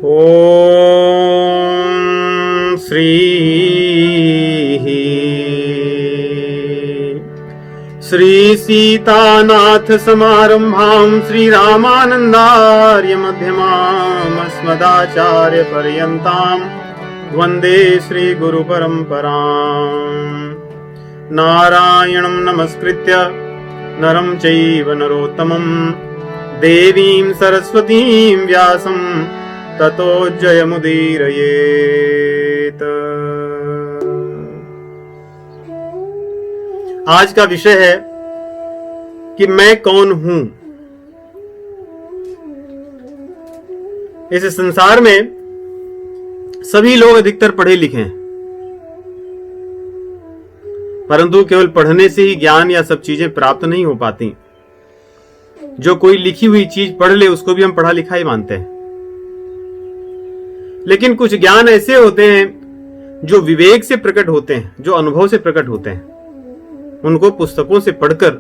ओम श्री श्री सीतानाथ समारंभां श्री रामानंदार्य मध्यमाम् अस्मदाचार्य पर्यन्तां वंदे श्री गुरु परंपराम्। नारायणं नमस्कृत्य नरं चैव नरोत्तमं देवीं सरस्वतीं व्यासं ततो जयमुदीरयेत। आज का विषय है कि मैं कौन हूं। इस संसार में सभी लोग अधिकतर पढ़े लिखे हैं, परंतु केवल पढ़ने से ही ज्ञान या सब चीजें प्राप्त नहीं हो पाती। जो कोई लिखी हुई चीज पढ़ ले उसको भी हम पढ़ा लिखा ही मानते हैं, लेकिन कुछ ज्ञान ऐसे होते हैं जो विवेक से प्रकट होते हैं, जो अनुभव से प्रकट होते हैं। उनको पुस्तकों से पढ़कर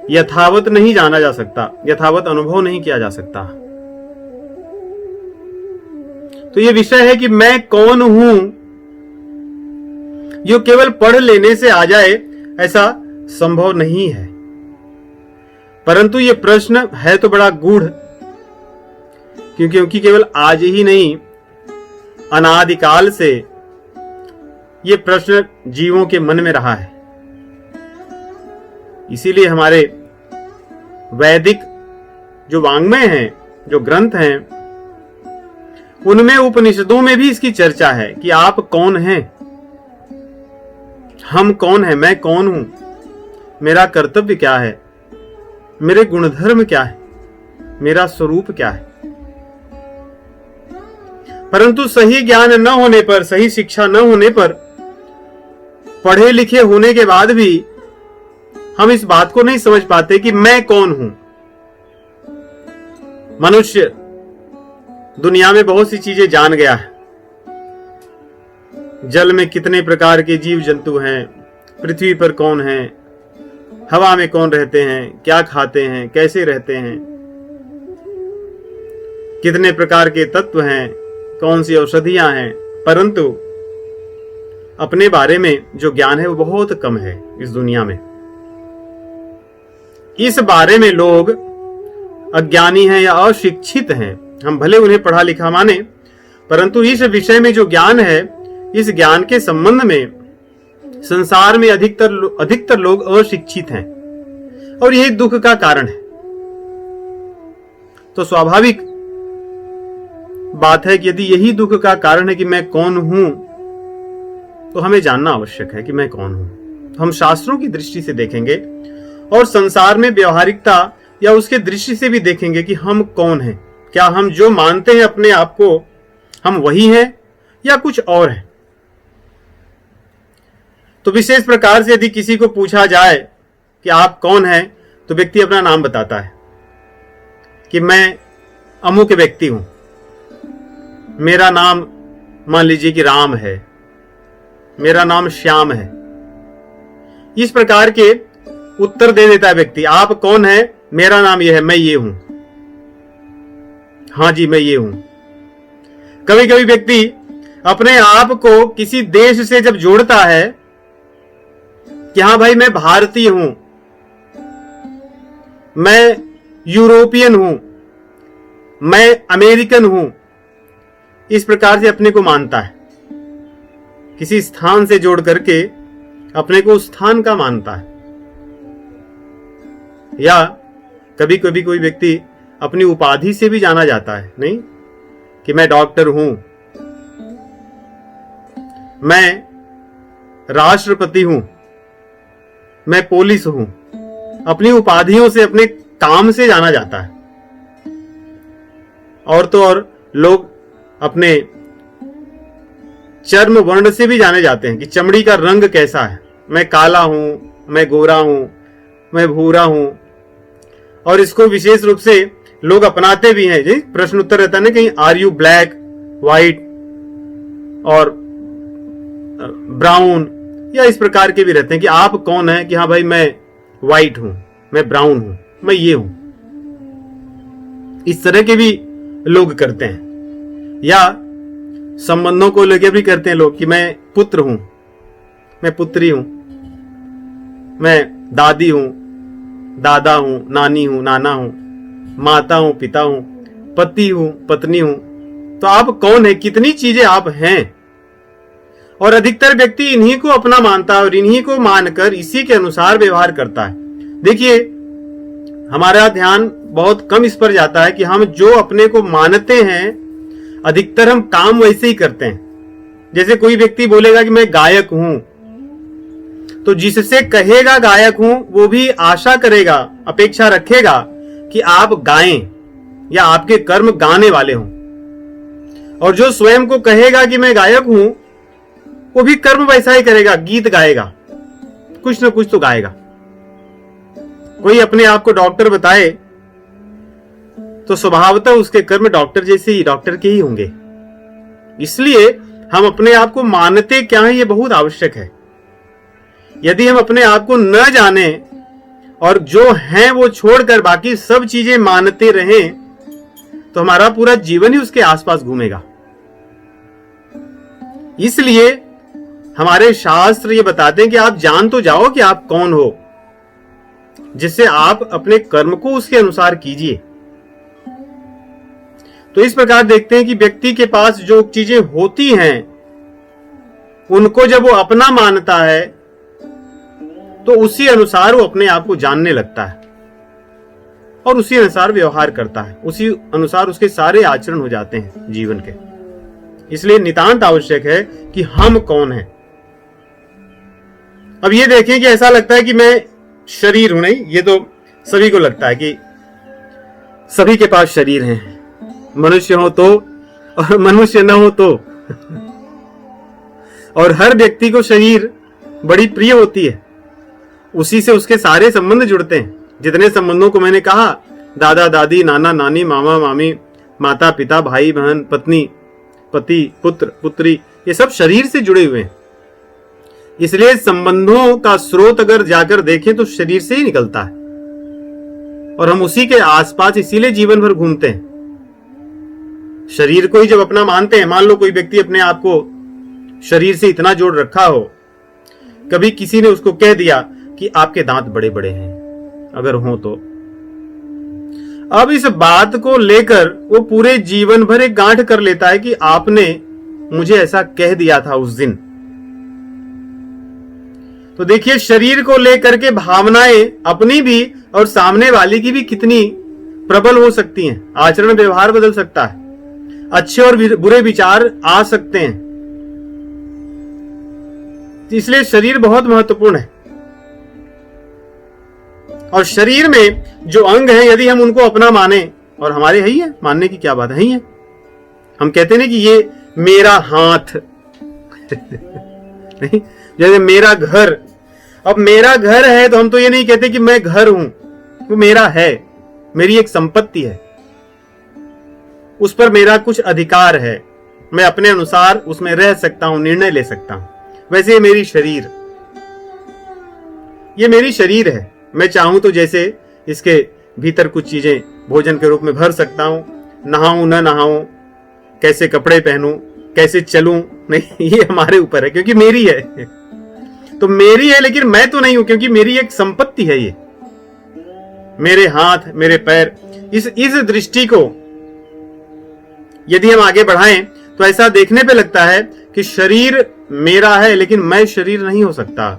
यथावत नहीं जाना जा सकता, यथावत अनुभव नहीं किया जा सकता। तो यह विषय है कि मैं कौन हूं। जो केवल पढ़ लेने से आ जाए ऐसा संभव नहीं है, परंतु यह प्रश्न है तो बड़ा गूढ़, क्योंकि केवल आज ही नहीं, अनादिकाल से यह प्रश्न जीवों के मन में रहा है। इसीलिए हमारे वैदिक जो वाङ्मय हैं, जो ग्रंथ हैं, उनमें उपनिषदों में भी इसकी चर्चा है कि आप कौन हैं, हम कौन हैं, मैं कौन हूं, मेरा कर्तव्य क्या है, मेरे गुणधर्म क्या है, मेरा स्वरूप क्या है। परंतु सही ज्ञान न होने पर, सही शिक्षा न होने पर, पढ़े लिखे होने के बाद भी हम इस बात को नहीं समझ पाते कि मैं कौन हूं। मनुष्य दुनिया में बहुत सी चीजें जान गया है। जल में कितने प्रकार के जीव जंतु हैं, पृथ्वी पर कौन है, हवा में कौन रहते हैं, क्या खाते हैं, कैसे रहते हैं, कितने प्रकार के तत्व हैं, कौन सी औषधियां हैं, परंतु अपने बारे में जो ज्ञान है वो बहुत कम है इस दुनिया में। इस बारे में लोग अज्ञानी हैं या अशिक्षित हैं। हम भले उन्हें पढ़ा लिखा माने, परंतु इस विषय में जो ज्ञान है, इस ज्ञान के संबंध में संसार में अधिकतर लोग अशिक्षित हैं, और यही दुख का कारण है। तो स्वाभाविक बात है कि यदि यही दुख का कारण है कि मैं कौन हूं, तो हमें जानना आवश्यक है कि मैं कौन हूं। हम शास्त्रों की दृष्टि से देखेंगे और संसार में व्यवहारिकता या उसके दृष्टि से भी देखेंगे कि हम कौन हैं। क्या हम जो मानते हैं अपने आप को, हम वही हैं या कुछ और है। तो विशेष प्रकार से यदि किसी को पूछा जाए कि आप कौन हैं, तो व्यक्ति अपना नाम बताता है कि मैं अमुक व्यक्ति हूं, मेरा नाम मान लीजिए कि राम है, मेरा नाम श्याम है। इस प्रकार के उत्तर दे देता है व्यक्ति। आप कौन है? मेरा नाम यह है, मैं ये हूं, हां जी मैं ये हूं। कभी कभी व्यक्ति अपने आप को किसी देश से जब जोड़ता है कि हां भाई मैं भारतीय हूं, मैं यूरोपियन हूं, मैं अमेरिकन हूं, इस प्रकार से अपने को मानता है। किसी स्थान से जोड़ करके अपने को उस स्थान का मानता है। या कभी कभी कोई व्यक्ति अपनी उपाधि से भी जाना जाता है, नहीं कि मैं डॉक्टर हूं, मैं राष्ट्रपति हूं, मैं पुलिस हूं। अपनी उपाधियों से, अपने काम से जाना जाता है। और तो और लोग अपने चर्म वर्ण से भी जाने जाते हैं कि चमड़ी का रंग कैसा है, मैं काला हूं, मैं गोरा हूं, मैं भूरा हूं। और इसको विशेष रूप से लोग अपनाते भी हैं। जी प्रश्न उत्तर रहता है ना, कहीं आर यू ब्लैक, व्हाइट और ब्राउन, या इस प्रकार के भी रहते हैं कि आप कौन है, कि हाँ भाई मैं व्हाइट हूं, मैं ब्राउन हूं, मैं ये हूं। इस तरह के भी लोग करते हैं। या संबंधों को लेकर भी करते हैं लोग कि मैं पुत्र हूं, मैं पुत्री हूं, मैं दादी हूं, दादा हूं, नानी हूं, नाना हूं, माता हूं, पिता हूं, पति हूं, पत्नी हूं। तो आप कौन है, कितनी चीजें आप हैं। और अधिकतर व्यक्ति इन्हीं को अपना मानता है और इन्हीं को मानकर इसी के अनुसार व्यवहार करता है। देखिए, हमारा ध्यान बहुत कम इस पर जाता है कि हम जो अपने को मानते हैं अधिकतर हम काम वैसे ही करते हैं। जैसे कोई व्यक्ति बोलेगा कि मैं गायक हूं, तो जिससे कहेगा गायक हूं वो भी आशा करेगा, अपेक्षा रखेगा कि आप गाएं या आपके कर्म गाने वाले हों। और जो स्वयं को कहेगा कि मैं गायक हूं वो भी कर्म वैसा ही करेगा, गीत गाएगा, कुछ न कुछ तो गाएगा। कोई अपने आप को डॉक्टर बताए तो स्वभावतः उसके कर्म डॉक्टर जैसे ही, डॉक्टर के ही होंगे। इसलिए हम अपने आप को मानते क्या है ये बहुत आवश्यक है। यदि हम अपने आप को न जाने और जो हैं वो छोड़कर बाकी सब चीजें मानते रहें तो हमारा पूरा जीवन ही उसके आसपास घूमेगा। इसलिए हमारे शास्त्र ये बताते हैं कि आप जान तो जाओ कि आप कौन हो, जिससे आप अपने कर्म को उसके अनुसार कीजिए। तो इस प्रकार देखते हैं कि व्यक्ति के पास जो चीजें होती हैं उनको जब वो अपना मानता है तो उसी अनुसार वो अपने आप को जानने लगता है और उसी अनुसार व्यवहार करता है, उसी अनुसार उसके सारे आचरण हो जाते हैं जीवन के। इसलिए नितांत आवश्यक है कि हम कौन हैं। अब ये देखें कि ऐसा लगता है कि मैं शरीर हूं, नहीं, ये तो सभी को लगता है कि सभी के पास शरीर हैं, मनुष्य हो तो और मनुष्य न हो तो। और हर व्यक्ति को शरीर बड़ी प्रिय होती है, उसी से उसके सारे संबंध जुड़ते हैं। जितने संबंधों को मैंने कहा, दादा दादी, नाना नानी, मामा मामी, माता पिता, भाई बहन, पत्नी पति, पुत्र पुत्री, ये सब शरीर से जुड़े हुए हैं। इसलिए संबंधों का स्रोत अगर जाकर देखें तो शरीर से ही निकलता है और हम उसी के आसपास इसीलिए जीवन भर घूमते हैं। शरीर को ही जब अपना मानते हैं, मान लो कोई व्यक्ति अपने आप को शरीर से इतना जोड़ रखा हो, कभी किसी ने उसको कह दिया कि आपके दांत बड़े बड़े हैं, अगर हो तो, अब इस बात को लेकर वो पूरे जीवन भर एक गांठ कर लेता है कि आपने मुझे ऐसा कह दिया था उस दिन। तो देखिए, शरीर को लेकर के भावनाएं अपनी भी और सामने वाले की भी कितनी प्रबल हो सकती हैं। आचरण व्यवहार बदल सकता है, अच्छे और बुरे विचार आ सकते हैं। इसलिए शरीर बहुत महत्वपूर्ण है। और शरीर में जो अंग है, यदि हम उनको अपना माने, और हमारे है ही है, मानने की क्या बात है, ही है। हम कहते हैं कि ये मेरा हाथ नहीं, जैसे मेरा घर। अब मेरा घर है तो हम तो ये नहीं कहते कि मैं घर हूं, वो मेरा है, मेरी एक संपत्ति है, उस पर मेरा कुछ अधिकार है, मैं अपने अनुसार उसमें रह सकता हूं, निर्णय ले सकता हूं। वैसे ये मेरी शरीर, ये मेरी शरीर है। मैं चाहूं तो जैसे इसके भीतर कुछ चीजें भोजन के रूप में भर सकता हूं, नहाऊं न नहाऊं, कैसे कपड़े पहनूं, कैसे चलूं, नहीं, ये हमारे ऊपर है, क्योंकि मेरी है। तो मेरी है, लेकिन मैं तो नहीं हूं, क्योंकि मेरी एक संपत्ति है ये, मेरे हाथ, मेरे पैर। इस दृष्टि को यदि हम आगे बढ़ाएं तो ऐसा देखने पे लगता है कि शरीर मेरा है, लेकिन मैं शरीर नहीं हो सकता,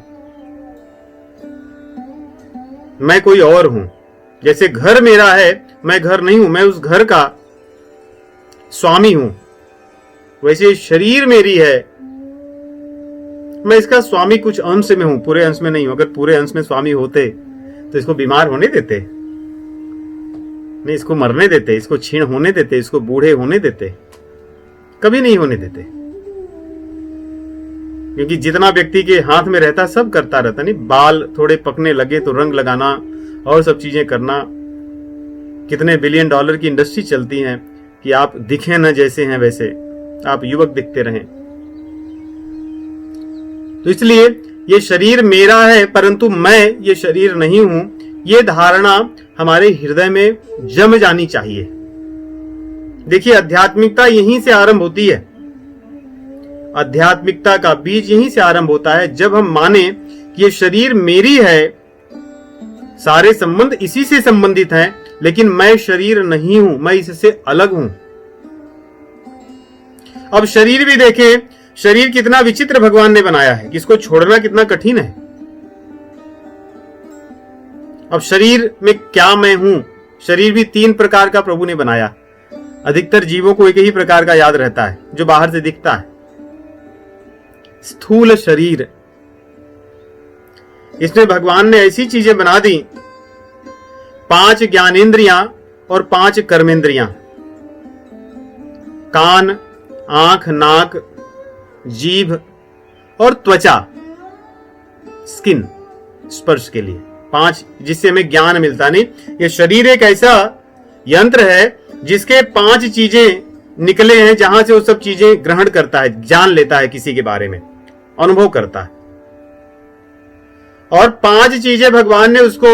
मैं कोई और हूं। जैसे घर मेरा है, मैं घर नहीं हूं, मैं उस घर का स्वामी हूं, वैसे शरीर मेरी है, मैं इसका स्वामी कुछ अंश में हूं, पूरे अंश में नहीं हूं। अगर पूरे अंश में स्वामी होते तो इसको बीमार होने देते नहीं, इसको मरने देते, इसको क्षीण होने देते, इसको बूढ़े होने देते? कभी नहीं होने देते, क्योंकि जितना व्यक्ति के हाथ में रहता सब करता रहता। नहीं, बाल थोड़े पकने लगे तो रंग लगाना और सब चीजें करना। कितने बिलियन डॉलर की इंडस्ट्री चलती है कि आप दिखें न जैसे हैं वैसे, आप युवक दिखते रहें। तो इसलिए ये शरीर मेरा है, परंतु मैं ये शरीर नहीं हूं, ये धारणा हमारे हृदय में जम जानी चाहिए। देखिए, आध्यात्मिकता यहीं से आरंभ होती है। आध्यात्मिकता का बीज यहीं से आरंभ होता है, जब हम माने कि ये शरीर मेरी है, सारे संबंध इसी से संबंधित हैं, लेकिन मैं शरीर नहीं हूं, मैं इससे अलग हूं। अब शरीर भी देखें, शरीर कितना विचित्र भगवान ने बनाया है कि इसको छोड़ना कितना कठिन है। अब शरीर में क्या मैं हूं? शरीर भी 3 प्रकार का प्रभु ने बनाया। अधिकतर जीवों को एक ही प्रकार का याद रहता है जो बाहर से दिखता है, स्थूल शरीर। इसमें भगवान ने ऐसी चीजें बना दी, 5 ज्ञानेंद्रियां और 5 कर्मेंद्रियां, कान, आंख, नाक, जीभ और त्वचा, स्किन, स्पर्श के लिए 5, जिससे हमें ज्ञान मिलता। नहीं, यह शरीर एक ऐसा यंत्र है जिसके 5 चीजें निकले हैं, जहां से वो सब चीजें ग्रहण करता है, जान लेता है, किसी के बारे में अनुभव करता है। और 5 चीजें भगवान ने उसको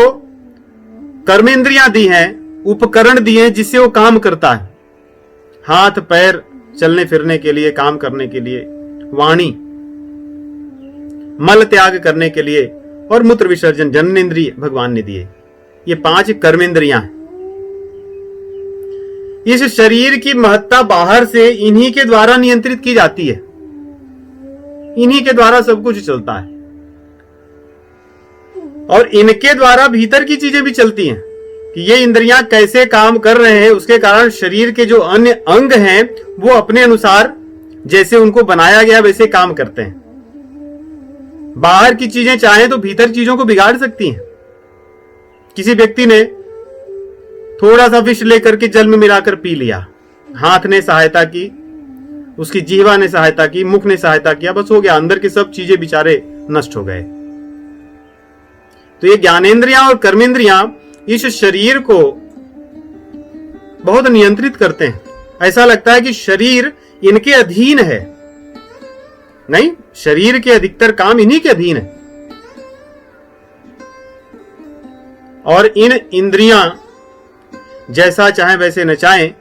कर्मेंद्रियां दी हैं, उपकरण दिए हैं, जिससे वो काम करता है। हाथ पैर चलने फिरने के लिए, काम करने के लिए, वाणी मल त्याग करने के लिए, और मूत्र विसर्जन, जननेंद्रिय भगवान ने दिए। ये 5 कर्मेंद्रियां हैं। इस शरीर की महत्ता बाहर से इन्हीं के द्वारा नियंत्रित की जाती है, इन्हीं के द्वारा सब कुछ चलता है। और इनके द्वारा भीतर की चीजें भी चलती हैं कि ये इंद्रियां कैसे काम कर रहे हैं। उसके कारण शरीर के जो अन्य अंग हैं वो अपने अनुसार जैसे उनको बनाया गया वैसे काम करते हैं। बाहर की चीजें चाहे तो भीतर चीजों को बिगाड़ सकती हैं। किसी व्यक्ति ने थोड़ा सा विष लेकर के जल में मिलाकर पी लिया, हाथ ने सहायता की, उसकी जीवा ने सहायता की, मुख ने सहायता किया, बस हो गया, अंदर की सब चीजें बेचारे नष्ट हो गए। तो ये ज्ञानेंद्रियां और कर्मेंद्रियां इस शरीर को बहुत नियंत्रित करते हैं। ऐसा लगता है कि शरीर इनके अधीन है, नहीं, शरीर के अधिकतर काम इन्हीं के अधीन है। और इन इंद्रियां जैसा चाहे वैसे नचाएं,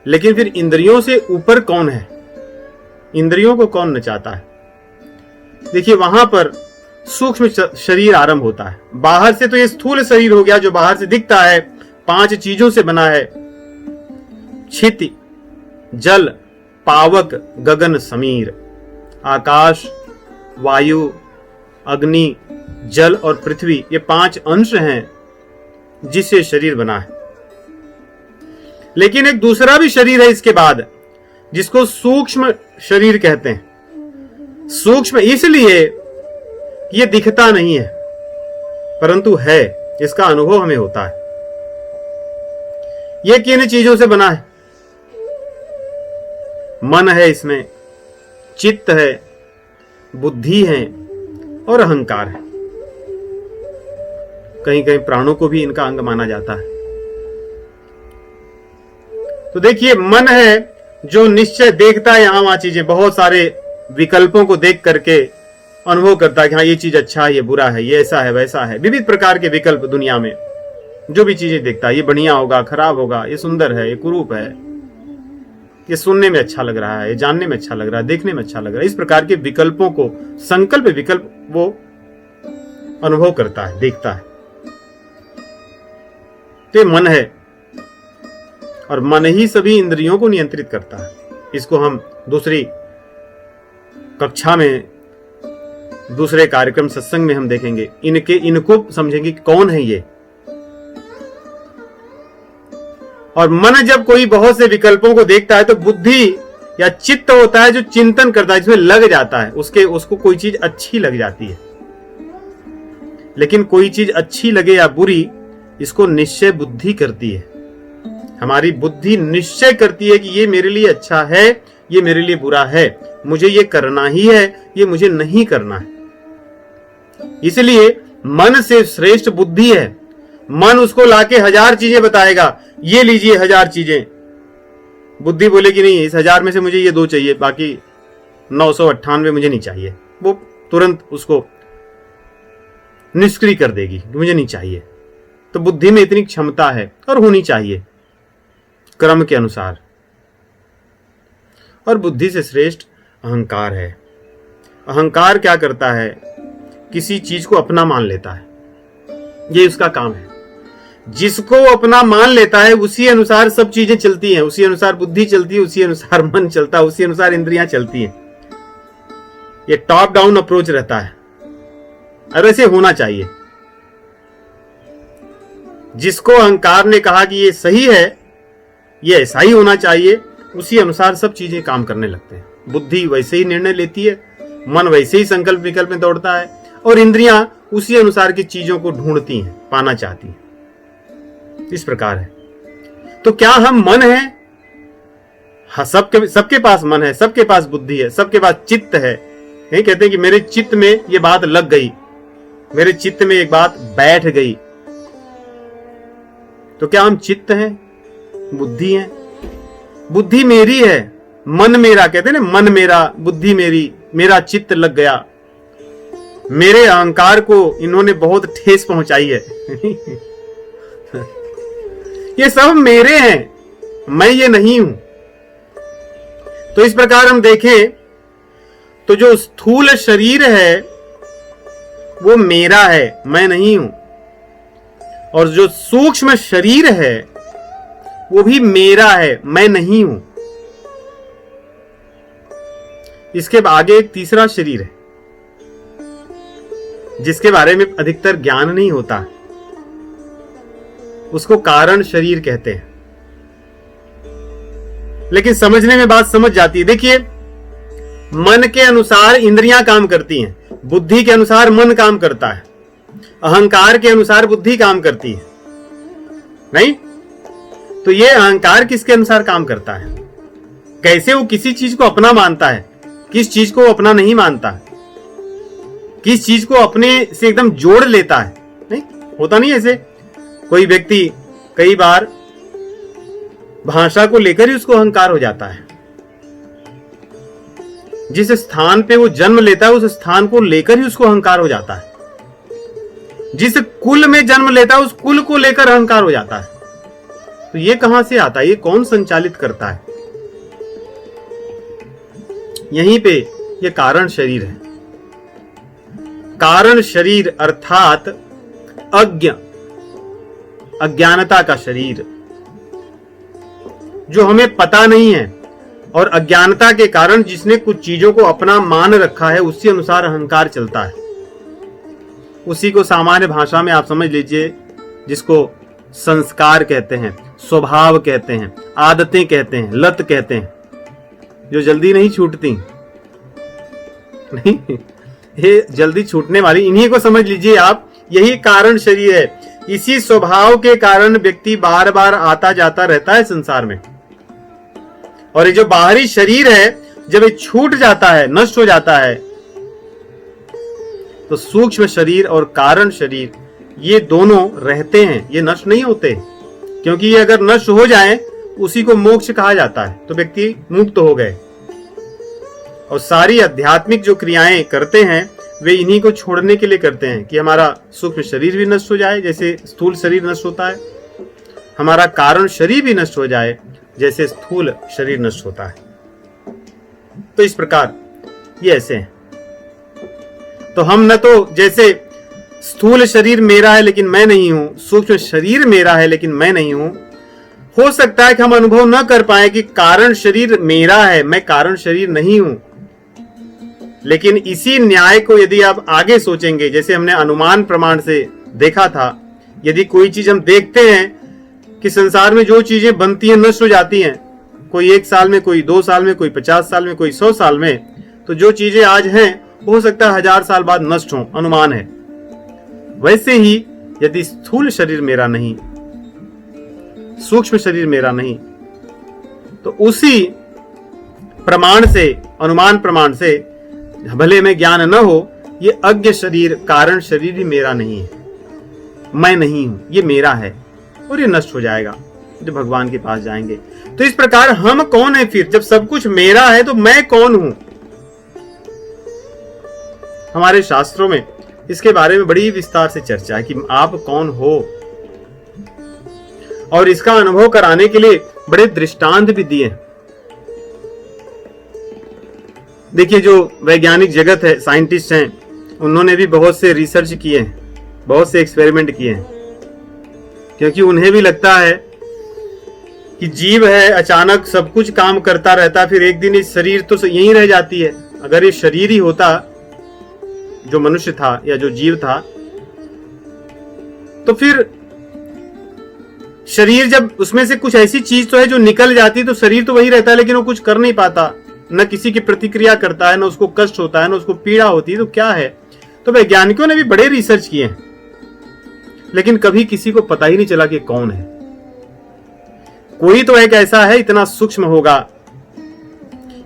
लेकिन फिर इंद्रियों से ऊपर कौन है? इंद्रियों को कौन नचाता है? देखिए, वहां पर सूक्ष्म शरीर आरंभ होता है। बाहर से तो ये स्थूल शरीर हो गया जो बाहर से दिखता है, 5 चीजों से बना है, क्षिति, जल, पावक, गगन, समीर, आकाश, वायु, अग्नि, जल और पृथ्वी, ये 5 अंश हैं जिससे शरीर बना है। लेकिन एक दूसरा भी शरीर है इसके बाद, जिसको सूक्ष्म शरीर कहते हैं। सूक्ष्म इसलिए ये दिखता नहीं है, परंतु है, इसका अनुभव हमें होता है। ये किन चीजों से बना है? मन है इसमें, चित्त है, बुद्धि है और अहंकार है। कहीं कहीं प्राणों को भी इनका अंग माना जाता है। तो देखिए, मन है जो निश्चय देखता है यहां वहां चीजें, बहुत सारे विकल्पों को देख करके अनुभव करता है कि हाँ, ये चीज अच्छा है, ये बुरा है, ये ऐसा है, वैसा है। विविध प्रकार के विकल्प दुनिया में जो भी चीजें देखता है, ये बढ़िया होगा, खराब होगा, ये सुंदर है, ये कुरूप है, ये सुनने में अच्छा लग रहा है, ये जानने में अच्छा लग रहा है, देखने में अच्छा लग रहा है। इस प्रकार के विकल्पों को, संकल्प विकल्प, वो अनुभव करता है, देखता है। तो ये मन है, और मन ही सभी इंद्रियों को नियंत्रित करता है। इसको हम दूसरी कक्षा में, दूसरे कार्यक्रम सत्संग में हम देखेंगे। इनको समझेंगे कि कौन है ये। और मन जब कोई बहुत से विकल्पों को देखता है तो बुद्धि या चित्त होता है जो चिंतन करता है, जिसमें लग जाता है, उसको कोई चीज अच्छी लग जाती है। लेकिन कोई चीज अच्छी लगे या बुरी, इसको निश्चय बुद्धि करती है। हमारी बुद्धि निश्चय करती है कि ये मेरे लिए अच्छा है, ये मेरे लिए बुरा है, मुझे ये करना ही है, ये मुझे नहीं करना है। इसलिए मन से श्रेष्ठ बुद्धि है। मन उसको लाके 1000 चीजें बताएगा, ये लीजिए 1000 चीजें। बुद्धि बोलेगी नहीं, इस 1000 में से मुझे ये 2 चाहिए, बाकी 998 मुझे नहीं चाहिए। वो तुरंत उसको निष्क्रिय कर देगी, मुझे नहीं चाहिए। तो बुद्धि में इतनी क्षमता है और होनी चाहिए क्रम के अनुसार। और बुद्धि से श्रेष्ठ अहंकार है। अहंकार क्या करता है? किसी चीज को अपना मान लेता है, ये उसका काम है। जिसको अपना मान लेता है उसी अनुसार सब चीजें चलती हैं, उसी अनुसार बुद्धि चलती है, उसी अनुसार मन चलता है, उसी अनुसार इंद्रियां चलती हैं। ये टॉप डाउन अप्रोच रहता है और ऐसे होना चाहिए। जिसको अहंकार ने कहा कि ये सही है, ये ऐसा ही होना चाहिए, उसी अनुसार सब चीजें काम करने लगते हैं। बुद्धि वैसे ही निर्णय लेती है, मन वैसे ही संकल्प विकल्प में दौड़ता है और इंद्रियां उसी अनुसार की चीजों को ढूंढती हैं, पाना चाहती हैं। इस प्रकार है। तो क्या हम मन है? हाँ, सबके पास मन है, सबके पास बुद्धि है, सबके पास चित्त है। नहीं कहते कि मेरे चित्त में ये बात लग गई, मेरे चित्त में एक बात बैठ गई। तो क्या हम चित्त हैं? बुद्धि है? बुद्धि मेरी है, मन मेरा, कहते हैं ना, मन मेरा, बुद्धि मेरी, मेरा चित्त लग गया। मेरे अहंकार को इन्होंने बहुत ठेस पहुंचाई है। ये सब मेरे हैं, मैं ये नहीं हूं। तो इस प्रकार हम देखें तो जो स्थूल शरीर है वो मेरा है, मैं नहीं हूं। और जो सूक्ष्म शरीर है वो भी मेरा है, मैं नहीं हूं। इसके आगे एक तीसरा शरीर है जिसके बारे में अधिकतर ज्ञान नहीं होता, उसको कारण शरीर कहते हैं। लेकिन समझने में बात समझ जाती है। देखिए, मन के अनुसार इंद्रियां काम करती हैं, बुद्धि के अनुसार मन काम करता है, अहंकार के अनुसार बुद्धि काम करती है, नहीं? तो ये अहंकार किसके अनुसार काम करता है? कैसे वो किसी चीज को अपना मानता है, किस चीज को अपना नहीं मानता है, किस चीज को अपने से एकदम जोड़ लेता है। नहीं होता नहीं ऐसे? कोई व्यक्ति कई बार भाषा को लेकर ही उसको अहंकार हो जाता है। जिस स्थान पे वो जन्म लेता है उस स्थान को लेकर ही उसको अहंकार हो जाता है। जिस कुल में जन्म लेता है उस कुल को लेकर अहंकार हो जाता है। तो ये कहां से आता है? ये कौन संचालित करता है? यहीं पे ये कारण शरीर है। कारण शरीर अर्थात अज्ञानता का शरीर, जो हमें पता नहीं है और अज्ञानता के कारण जिसने कुछ चीजों को अपना मान रखा है उसी अनुसार अहंकार चलता है। उसी को सामान्य भाषा में आप समझ लीजिए, जिसको संस्कार कहते हैं, स्वभाव कहते हैं, आदतें कहते हैं, लत कहते हैं, जो जल्दी नहीं छूटती। नहीं, ये जल्दी छूटने वाली, इन्हीं को समझ लीजिए आप। यही कारण शरीर है। इसी स्वभाव के कारण व्यक्ति बार बार आता जाता रहता है संसार में। और ये जो बाहरी शरीर है, जब ये छूट जाता है, नष्ट हो जाता है, तो सूक्ष्म शरीर और कारण शरीर ये दोनों रहते हैं, ये नष्ट नहीं होते। क्योंकि ये अगर नष्ट हो जाए उसी को मोक्ष कहा जाता है, तो व्यक्ति मुक्त हो गए। और सारी आध्यात्मिक जो क्रियाएं करते हैं वे इन्हीं को छोड़ने के लिए करते हैं कि हमारा सूक्ष्म शरीर भी नष्ट हो जाए, जैसे स्थूल शरीर नष्ट होता है, हमारा कारण शरीर भी नष्ट हो जाए जैसे स्थूल शरीर नष्ट होता है। तो इस प्रकार ये ऐसे हैं। तो हम न तो जैसे स्थूल शरीर मेरा है लेकिन मैं नहीं हूं, सूक्ष्म शरीर मेरा है लेकिन मैं नहीं हूं। हो सकता है कि हम अनुभव न कर पाए कि कारण शरीर मेरा है, मैं कारण शरीर नहीं हूं। लेकिन इसी न्याय को यदि आप आगे सोचेंगे, जैसे हमने अनुमान प्रमाण से देखा था, यदि कोई चीज हम देखते हैं कि संसार में जो चीजें बनती हैं नष्ट हो जाती हैं, कोई 1 साल में, कोई 2 साल में, कोई 50 साल में, कोई 100 साल में, तो जो चीजें आज हैं हो सकता है 1000 साल बाद नष्ट हो, अनुमान है। वैसे ही यदि स्थूल शरीर मेरा नहीं, सूक्ष्म शरीर मेरा नहीं, तो उसी प्रमाण से, अनुमान प्रमाण से, भले में ज्ञान न हो, ये अज्ञ शरीर, कारण शरीर भी मेरा नहीं है, मैं नहीं हूं, ये मेरा है और ये नष्ट हो जाएगा जब भगवान के पास जाएंगे। तो इस प्रकार हम कौन है फिर? जब सब कुछ मेरा है तो मैं कौन हूं? हमारे शास्त्रों में इसके बारे में बड़ी विस्तार से चर्चा है कि आप कौन हो, और इसका अनुभव कराने के लिए बड़े दृष्टांत भी दिए। देखिए, जो वैज्ञानिक जगत है, साइंटिस्ट हैं, उन्होंने भी बहुत से रिसर्च किए हैं, बहुत से एक्सपेरिमेंट किए हैं, क्योंकि उन्हें भी लगता है कि जीव है, अचानक सब कुछ काम करता रहता, फिर एक दिन इस शरीर तो यहीं रह जाती है। अगर ये शरीर ही होता, जो मनुष्य था या जो जीव था, तो फिर शरीर जब उसमें से कुछ ऐसी चीज तो है जो निकल जाती, तो शरीर तो वही रहता है, लेकिन वो कुछ कर नहीं पाता, न किसी की प्रतिक्रिया करता है, न उसको कष्ट होता है, न उसको पीड़ा होती है, तो क्या है। तो वैज्ञानिकों ने भी बड़े रिसर्च किए हैं, लेकिन कभी किसी को पता ही नहीं चला कि कौन है। कोई तो एक ऐसा है, इतना सूक्ष्म होगा,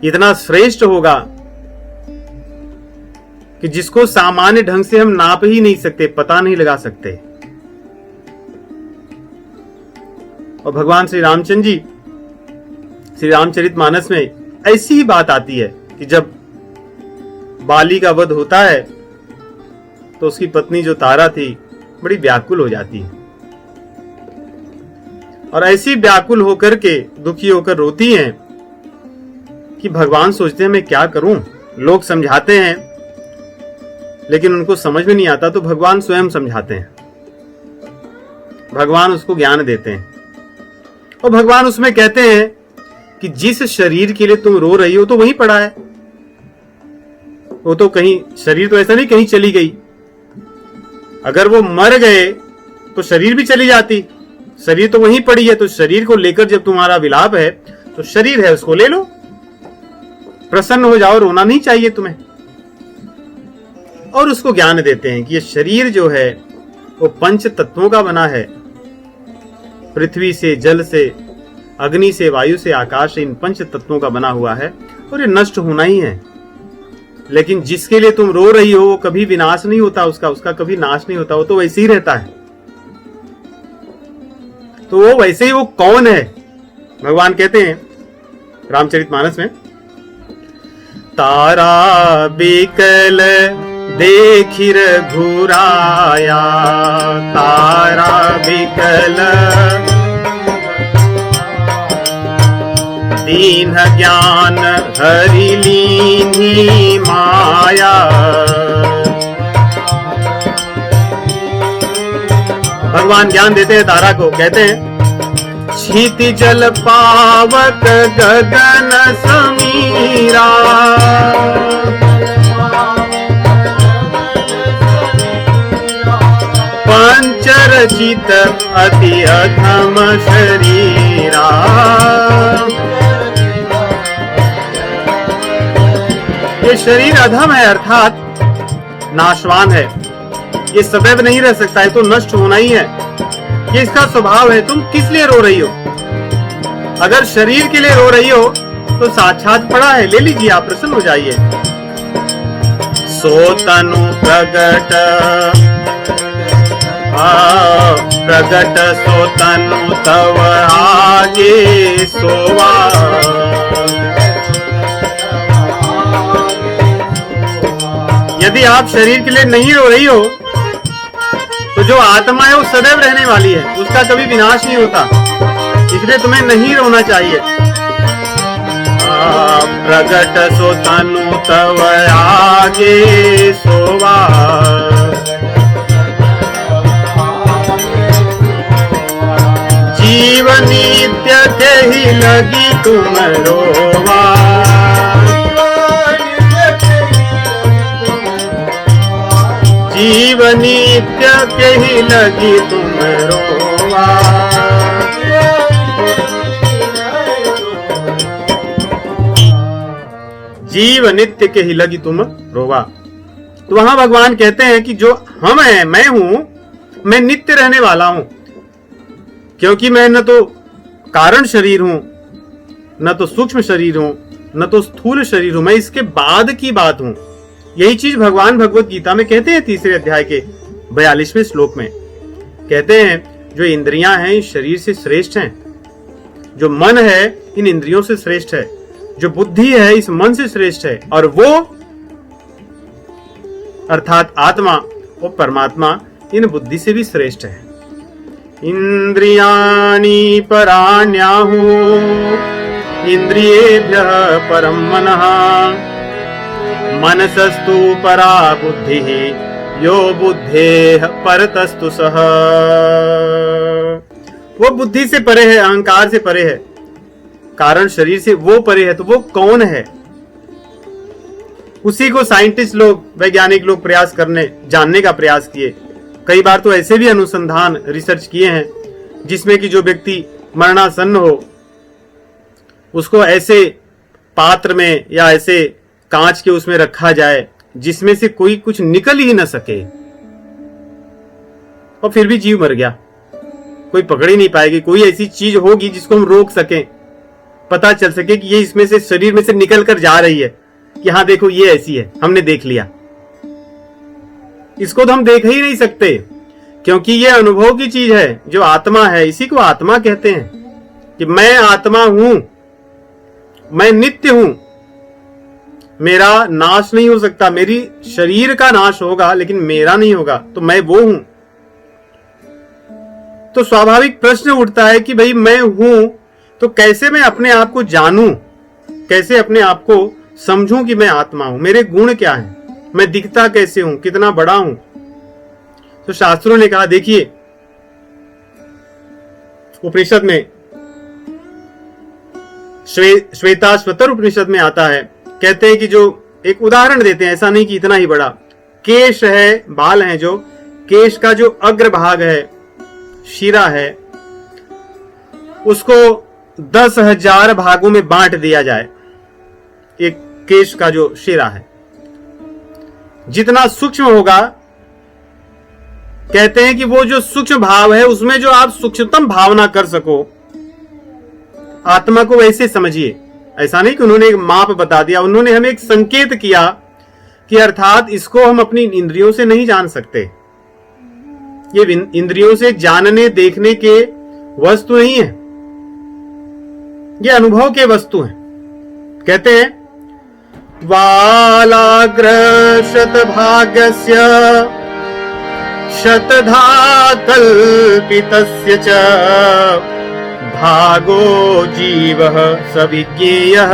इतना श्रेष्ठ होगा कि जिसको सामान्य ढंग से हम नाप ही नहीं सकते, पता नहीं लगा सकते। और भगवान श्री रामचंद्र जी श्री रामचरितमानस में ऐसी ही बात आती है कि जब बाली का वध होता है तो उसकी पत्नी जो तारा थी बड़ी व्याकुल हो जाती है, और ऐसी व्याकुल होकर के, दुखी होकर रोती हैं कि भगवान सोचते हैं मैं क्या करूं। लोग समझाते हैं लेकिन उनको समझ में नहीं आता, तो भगवान स्वयं समझाते हैं, भगवान उसको ज्ञान देते हैं। और भगवान उसमें कहते हैं कि जिस शरीर के लिए तुम रो रही हो तो वहीं पड़ा है, वो तो कहीं, शरीर तो ऐसा नहीं कहीं चली गई। अगर वो मर गए तो शरीर भी चली जाती, शरीर तो वहीं पड़ी है। तो शरीर को लेकर जब तुम्हारा विलाप है तो शरीर है, उसको ले लो, प्रसन्न हो जाओ, रोना नहीं चाहिए तुम्हें। और उसको ज्ञान देते हैं कि ये शरीर जो है वो पंच तत्वों का बना है, पृथ्वी से, जल से, अग्नि से, वायु से, आकाश से, इन पंच तत्वों का बना हुआ है, और ये नष्ट होना ही है। लेकिन जिसके लिए तुम रो रही हो वो कभी विनाश नहीं होता, उसका कभी नाश नहीं होता, वो तो वैसे ही रहता है। तो वो वैसे ही, वो कौन है? भगवान कहते हैं रामचरितमानस में, तारा बिकल देखी रघुराया, तारा बिकल दीन ज्ञान हरि लीन्ही माया। भगवान ज्ञान देते हैं तारा को, कहते हैं क्षिति जल पावक गगन समीरा, पंचरचित अति अधम शरीरा। ये शरीर अधम है, अर्थात नाशवान है, ये सदैव नहीं रह सकता है, तो नष्ट होना ही है, ये इसका स्वभाव है। तुम किस लिए रो रही हो? अगर शरीर के लिए रो रही हो तो साक्षात पड़ा है, ले लीजिए, आप प्रसन्न हो जाइए। सो तनु प्रगट प्रगट सो तनु तव आगे सोवा। यदि आप शरीर के लिए नहीं रो रही हो तो जो आत्मा है वो सदैव रहने वाली है, उसका कभी विनाश नहीं होता, इसलिए तुम्हें नहीं रोना चाहिए। प्रगट सो तनु तव आगे सोवा, जीव नित्य कही लगी तुम रोवा। जीव नित्य कही लगी तुम रोवा। जीव नित्य के ही लगी तुम रोवा। तो वहां भगवान कहते हैं कि जो हम हैं, मैं हूं, मैं नित्य रहने वाला हूं, क्योंकि मैं न तो कारण शरीर हूं, न तो सूक्ष्म शरीर हूं, न तो स्थूल शरीर हूं, मैं इसके बाद की बात हूं। यही चीज भगवान भगवत गीता में कहते हैं, 3 अध्याय के 42वें श्लोक में कहते हैं, जो इंद्रियां हैं इस शरीर से श्रेष्ठ हैं, जो मन है इन इंद्रियों से श्रेष्ठ है, जो बुद्धि है इस मन से श्रेष्ठ है, और वो अर्थात आत्मा, वो परमात्मा इन बुद्धि से भी श्रेष्ठ है। इंद्रियाणि पराण्याहु इंद्रियेभ्यः परम मनः मनसस्तु परा बुद्धिः यो बुद्धेः परतस्तु सः। वो बुद्धि से परे है, अहंकार से परे है, कारण शरीर से वो परे है, तो वो कौन है? उसी को साइंटिस्ट लोग, वैज्ञानिक लोग प्रयास करने, जानने का प्रयास किए। कई बार तो ऐसे भी अनुसंधान, रिसर्च किए हैं जिसमें कि जो व्यक्ति मरणासन्न हो उसको ऐसे पात्र में या ऐसे कांच के उसमें रखा जाए जिसमें से कोई कुछ निकल ही न सके, और फिर भी जीव मर गया, कोई पकड़ ही नहीं पाएगी। कोई ऐसी चीज होगी जिसको हम रोक सकें, पता चल सके कि ये इसमें से, शरीर में से निकल कर जा रही है, कि हाँ देखो ये ऐसी है, हमने देख लिया। इसको तो हम देख ही नहीं सकते, क्योंकि ये अनुभव की चीज है जो आत्मा है। इसी को आत्मा कहते हैं कि मैं आत्मा हूं, मैं नित्य हूं, मेरा नाश नहीं हो सकता। मेरी शरीर का नाश होगा लेकिन मेरा नहीं होगा, तो मैं वो हूं। तो स्वाभाविक प्रश्न उठता है कि भाई मैं हूं तो कैसे मैं अपने आप को जानूं, कैसे अपने आप को समझूं कि मैं आत्मा हूं, मेरे गुण क्या हैं, मैं दिखता कैसे हूं, कितना बड़ा हूं। तो शास्त्रों ने कहा, देखिए उपनिषद में, श्वेताश्वतर उपनिषद में आता है, कहते हैं कि जो एक उदाहरण देते हैं, ऐसा नहीं कि इतना ही बड़ा, केश है, बाल हैं, जो केश का जो अग्रभाग है, शिरा है, उसको 10,000 भागों में बांट दिया जाए। एक केश का जो शिरा है जितना सूक्ष्म होगा, कहते हैं कि वो जो सूक्ष्म भाव है उसमें जो आप सूक्ष्मतम भावना कर सको, आत्मा को वैसे समझिए। ऐसा नहीं कि उन्होंने एक माप बता दिया, उन्होंने हमें एक संकेत किया कि अर्थात इसको हम अपनी इंद्रियों से नहीं जान सकते, ये इंद्रियों से जानने देखने के वस्तु नहीं है, ये अनुभव के वस्तु हैं। कहते हैं वालाग्र शतभागस्य शतधा कल्पितस्य च भागो जीवः स विज्ञेयः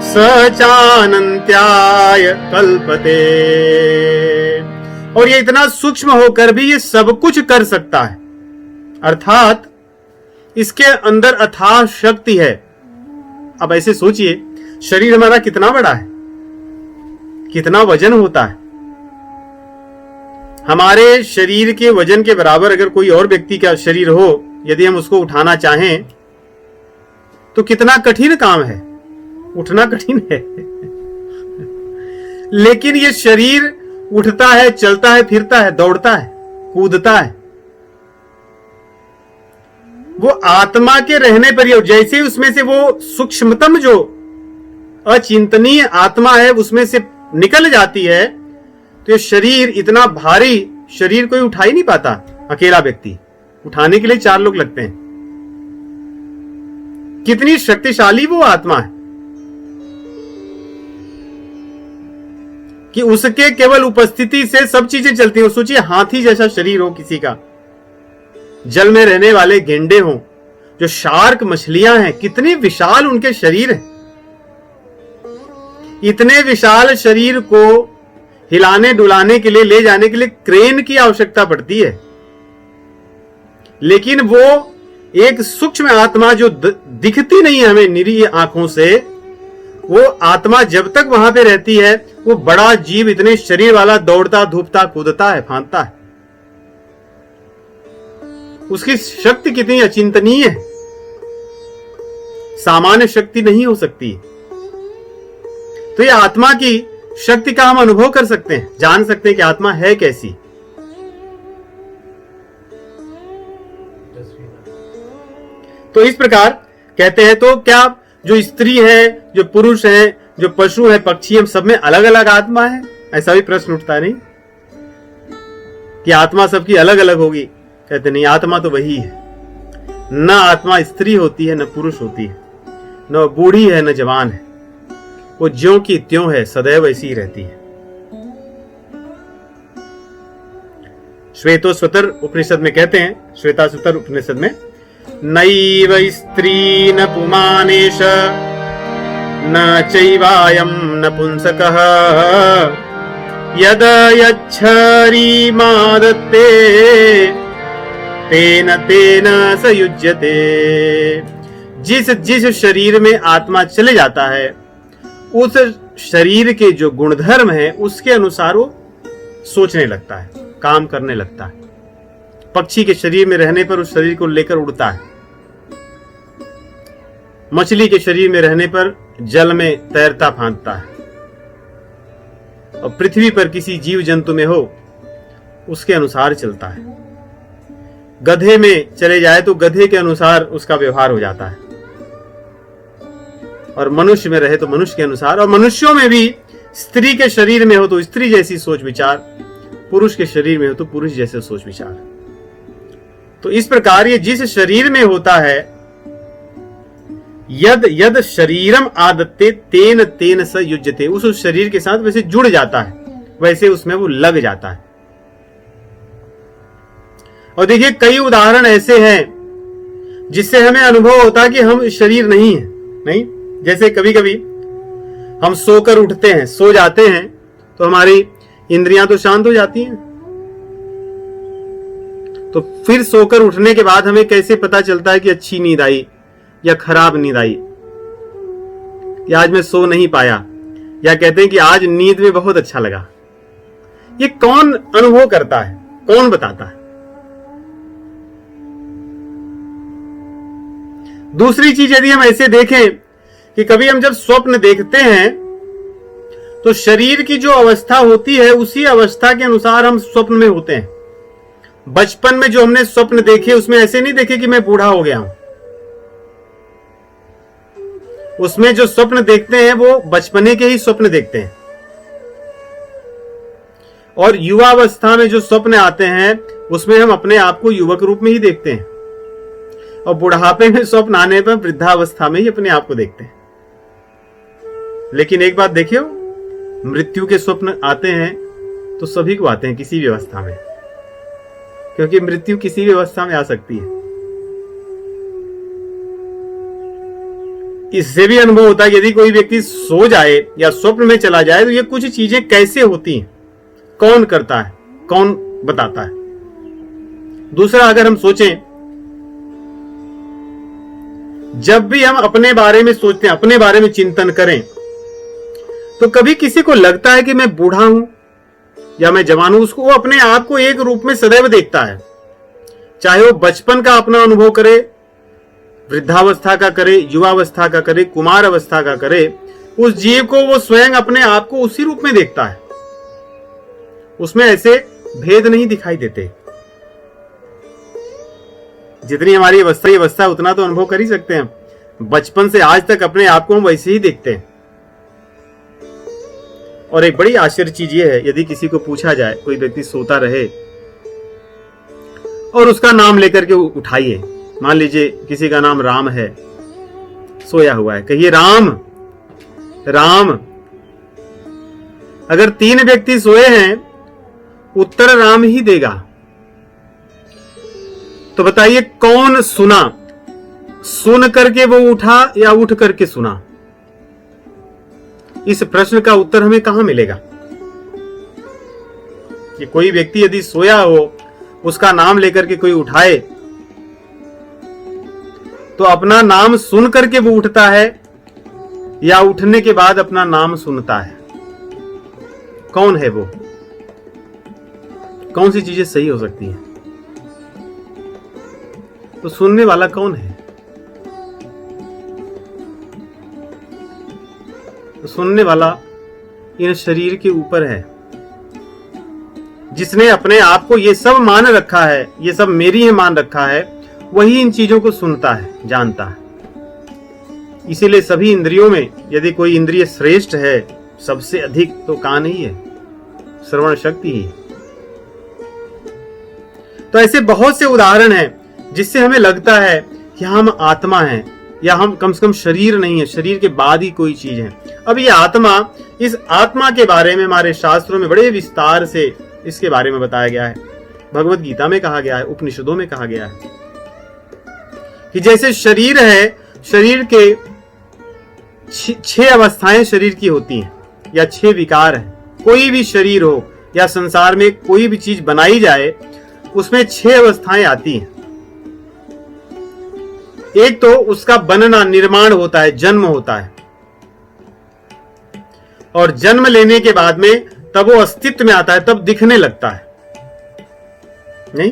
स चानन्त्याय कल्पते। और ये इतना सूक्ष्म होकर भी ये सब कुछ कर सकता है, अर्थात इसके अंदर अथाह शक्ति है। अब ऐसे सोचिए, शरीर हमारा कितना बड़ा है, कितना वजन होता है। हमारे शरीर के वजन के बराबर अगर कोई और व्यक्ति का शरीर हो, यदि हम उसको उठाना चाहें तो कितना कठिन काम है, उठना कठिन है। लेकिन ये शरीर उठता है, चलता है, फिरता है, दौड़ता है, कूदता है। वो आत्मा के रहने पर ही, जैसे उसमें से वो सूक्ष्मतम जो अचिंतनीय आत्मा है उसमें से निकल जाती है, तो ये शरीर इतना भारी, शरीर कोई उठा ही नहीं पाता। अकेला व्यक्ति उठाने के लिए 4 लोग लगते हैं। कितनी शक्तिशाली वो आत्मा है कि उसके केवल उपस्थिति से सब चीजें चलती हो। सोचिए, हाथी जैसा शरीर हो किसी का, जल में रहने वाले गेंडे हों, जो शार्क मछलियां हैं, कितने विशाल उनके शरीर हैं। इतने विशाल शरीर को हिलाने डुलाने के लिए, ले जाने के लिए क्रेन की आवश्यकता पड़ती है। लेकिन वो एक सूक्ष्म आत्मा जो दिखती नहीं है हमें निरीह आंखों से, वो आत्मा जब तक वहां पे रहती है, वो बड़ा जीव इतने शरीर वाला दौड़ता, धूपता, कूदता है, फांदता है। उसकी शक्ति कितनी अचिंतनीय है, सामान्य शक्ति नहीं हो सकती। तो ये आत्मा की शक्ति का हम अनुभव कर सकते हैं, जान सकते हैं कि आत्मा है कैसी। तो इस प्रकार कहते हैं, तो क्या जो स्त्री है, जो पुरुष है, जो पशु है, पक्षी, हम सब में अलग अलग आत्मा है? ऐसा भी प्रश्न उठता है नहीं कि आत्मा सबकी अलग अलग होगी? कहते नहीं, आत्मा तो वही है। न आत्मा स्त्री होती है, न पुरुष होती है, न बूढ़ी है, न जवान है। वो ज्यों की त्यों है, सदैव ऐसी ही रहती है। श्वेतोश्वतर उपनिषद में कहते हैं, श्वेताश्वतर उपनिषद में, नैव स्त्री न पुमानेश न चैवायं नपुंसकः यद यच्छरी मादत्ते तेन तेन स युज्यते। जिस जिस शरीर में आत्मा चले जाता है उस शरीर के जो गुणधर्म है उसके अनुसार वो सोचने लगता है, काम करने लगता है। पक्षी के शरीर में रहने पर उस शरीर को लेकर उड़ता है, मछली के शरीर में रहने पर जल में तैरता फांदता है, और पृथ्वी पर किसी जीव जंतु में हो उसके अनुसार चलता है। गधे में चले जाए तो गधे के अनुसार उसका व्यवहार हो जाता है, और मनुष्य में रहे तो मनुष्य के अनुसार। और मनुष्यों में भी स्त्री के शरीर में हो तो स्त्री जैसी सोच विचार, पुरुष के शरीर में हो तो पुरुष जैसे सोच विचार। तो इस प्रकार ये जिस शरीर में होता है, यद यद शरीरम आदत्ते तेन तेन स युज्यते, उस शरीर के साथ वैसे जुड़ जाता है, वैसे उसमें वो लग जाता है। और देखिए कई उदाहरण ऐसे हैं जिससे हमें अनुभव होता है कि हम शरीर नहीं है। नहीं, जैसे कभी कभी हम सोकर उठते हैं, सो जाते हैं तो हमारी इंद्रियां तो शांत हो जाती हैं, तो फिर सोकर उठने के बाद हमें कैसे पता चलता है कि अच्छी नींद आई या खराब नींद आई, या आज मैं सो नहीं पाया, या कहते हैं कि आज नींद में बहुत अच्छा लगा। ये कौन अनुभव करता है, कौन बताता है? दूसरी चीज यदि हम ऐसे देखें कि कभी हम जब स्वप्न देखते हैं तो शरीर की जो अवस्था होती है उसी अवस्था के अनुसार हम स्वप्न में होते हैं। बचपन में जो हमने स्वप्न देखे उसमें ऐसे नहीं देखे कि मैं बूढ़ा हो गया हूं। उसमें जो स्वप्न देखते हैं वो बचपने के ही स्वप्न देखते हैं, और युवावस्था में जो स्वप्न आते हैं उसमें हम अपने आप को युवक रूप में ही देखते हैं, और बुढ़ापे में स्वप्न आने पर वृद्धावस्था में ही अपने आप को देखते हैं। लेकिन एक बात देखियो, मृत्यु के स्वप्न आते हैं तो सभी को आते हैं किसी भी अवस्था में, क्योंकि मृत्यु किसी भी अवस्था में आ सकती है। इससे भी अनुभव होता है कि यदि कोई व्यक्ति सो जाए या स्वप्न में चला जाए तो ये कुछ चीजें कैसे होती हैं, कौन करता है, कौन बताता है। दूसरा, अगर हम सोचें, जब भी हम अपने बारे में सोचते हैं, अपने बारे में चिंतन करें, तो कभी किसी को लगता है कि मैं बूढ़ा हूं या मैं जवान हूं, उसको वो अपने आप को एक रूप में सदैव देखता है। चाहे वो बचपन का अपना अनुभव करे, वृद्धावस्था का करे, युवावस्था का करे, कुमार अवस्था का करे, उस जीव को वो स्वयं अपने आप को उसी रूप में देखता है। उसमें ऐसे भेद नहीं दिखाई देते। जितनी हमारी अवस्था उतना तो अनुभव कर ही सकते हैं। बचपन से आज तक अपने आप को हम वैसे ही देखते हैं। और एक बड़ी आश्चर्य चीज ये है, यदि किसी को पूछा जाए, कोई व्यक्ति सोता रहे और उसका नाम लेकर के उठाइए, मान लीजिए किसी का नाम राम है, सोया हुआ है, कहिए राम राम। अगर 3 व्यक्ति सोए हैं, उत्तर राम ही देगा। तो बताइए कौन सुना, सुन करके वो उठा या उठ करके सुना? इस प्रश्न का उत्तर हमें कहां मिलेगा? कि कोई व्यक्ति यदि सोया हो, उसका नाम लेकर के कोई उठाए, तो अपना नाम सुन करके वो उठता है या उठने के बाद अपना नाम सुनता है? कौन है वो? कौन सी चीजें सही हो सकती हैं? तो सुनने वाला कौन है? तो सुनने वाला इन शरीर के ऊपर है, जिसने अपने आप को ये सब मान रखा है, ये सब मेरी ही मान रखा है, वही इन चीजों को सुनता है, जानता है। इसीलिए सभी इंद्रियों में यदि कोई इंद्रिय श्रेष्ठ है सबसे अधिक, तो कान ही है, श्रवण शक्ति ही। तो ऐसे बहुत से उदाहरण हैं जिससे हमें लगता है कि हम आत्मा हैं, या हम कम से कम शरीर नहीं है, शरीर के बाद ही कोई चीज है। अब ये आत्मा, इस आत्मा के बारे में हमारे शास्त्रों में बड़े विस्तार से इसके बारे में बताया गया है। भगवत गीता में कहा गया है, उपनिषदों में कहा गया है कि जैसे शरीर है, शरीर के छह अवस्थाएं शरीर की होती हैं या छह विकार हैं। कोई भी शरीर हो या संसार में कोई भी चीज बनाई जाए उसमें छह अवस्थाएं आती हैं। एक तो उसका बनना, निर्माण होता है, जन्म होता है, और जन्म लेने के बाद में तब वो अस्तित्व में आता है, तब दिखने लगता है। नहीं,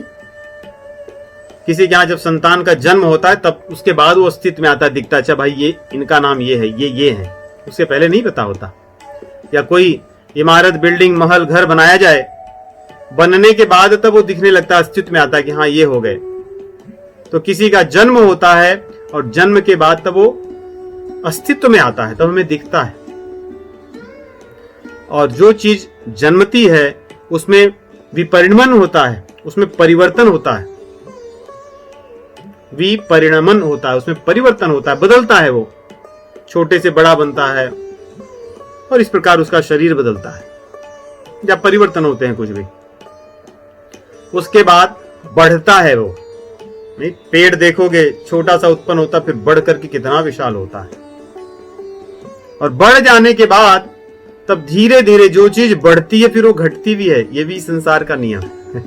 किसी के यहां जब संतान का जन्म होता है तब उसके बाद वो अस्तित्व में आता है, दिखता है, अच्छा भाई ये इनका नाम ये है, ये है, उससे पहले नहीं पता होता। या कोई इमारत, बिल्डिंग, महल, घर बनाया जाए, बनने के बाद तब वो दिखने लगता है, अस्तित्व में आता है कि हाँ ये हो गए। तो किसी का जन्म होता है और जन्म के बाद तब वो अस्तित्व में आता है, तब हमें दिखता है। और जो चीज जन्मती है उसमें विपरिणमन होता है, उसमें परिवर्तन होता है, विपरिणमन होता है, उसमें परिवर्तन होता है, बदलता है, वो छोटे से बड़ा बनता है और इस प्रकार उसका शरीर बदलता है, जब परिवर्तन होते हैं कुछ भी। उसके बाद बढ़ता है वो। नहीं, पेड़ देखोगे छोटा सा उत्पन्न होता, फिर बढ़ करके कितना विशाल होता है, और बढ़ जाने के बाद तब धीरे धीरे जो चीज बढ़ती है फिर वो घटती भी है। ये भी संसार का नियम है।